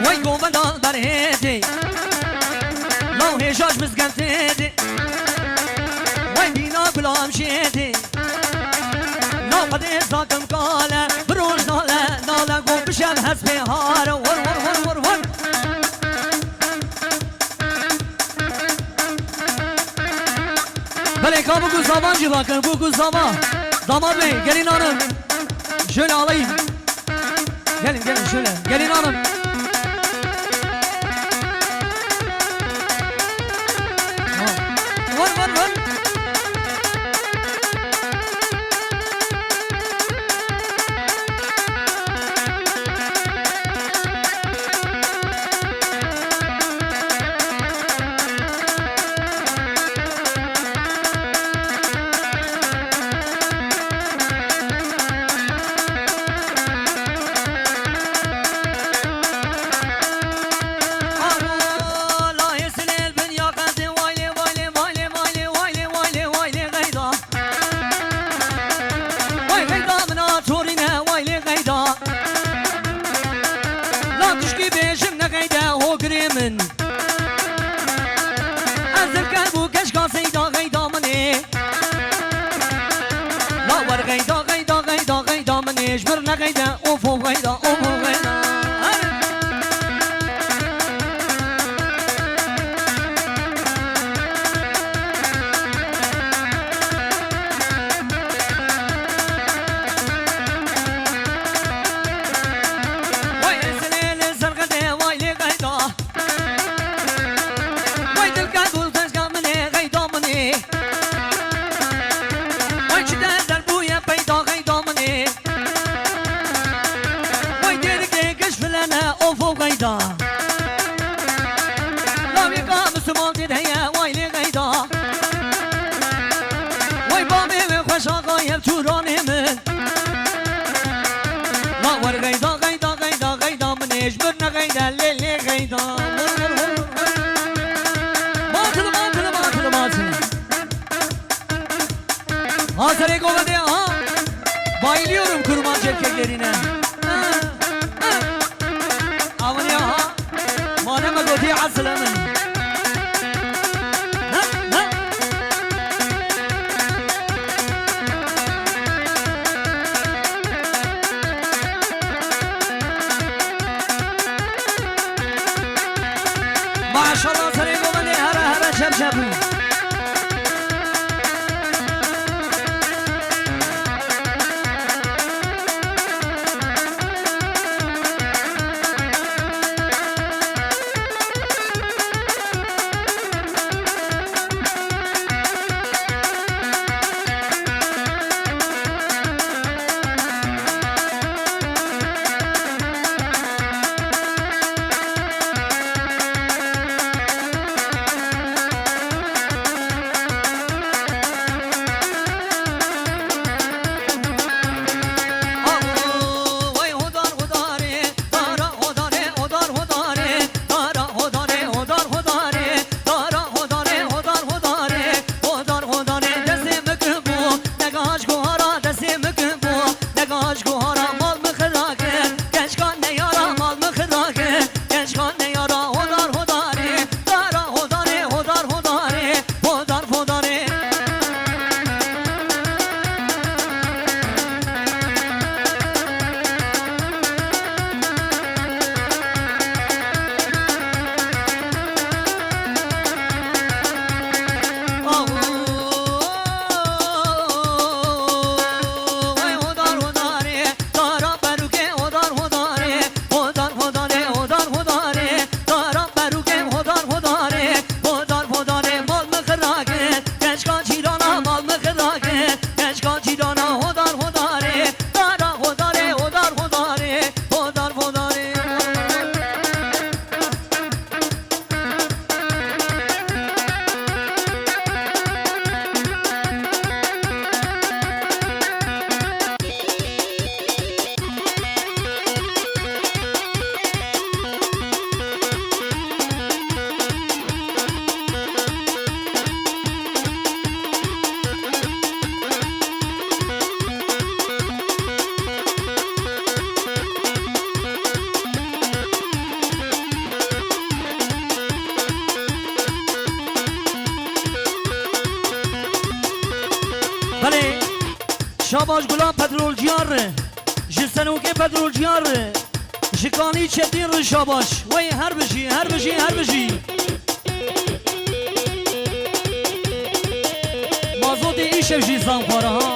وای گوبندان برهدی لو هجاج مزگنتدی وای بینا گلام شدی نو قدی زاکم کاله بروش ناله ناله گو بشم هست بهاره ور ور ور ور ور بله که بگو زمان جی bakın بگو زمان damat bey gelin hanım şöyle alayım gelin gelin şöyle gelin hanım var var var مجبر نقيدا اوفو غيدا اوفو غيدا وي سنين زرقدي ويلي غيدا وي دلقادو تشقى مني غيدا مني وي شدا دربويا بيدا غيدا مني اوفو غيدا لا بيقى مسلمان تدهيا ويلي غيدا وي بامي وخوشا غايب توراني من لا ور غيدا غيدا غيدا غيدا من اجبرنا غيدا ليلي غيدا باطل باطل باطل باطل hazır egola ha bayılıyorum kurmancı erkeklerine ما قلتي عسلامة ما شاء الله سريقو مني هرا هرا شب شبو شاباش گلاب پترول جیار جسنوکه پترول جیار شکانی چتین رو شاباش وی هر بشی هر بشی هر بشی مازوت ایشه بشی زنخواره ها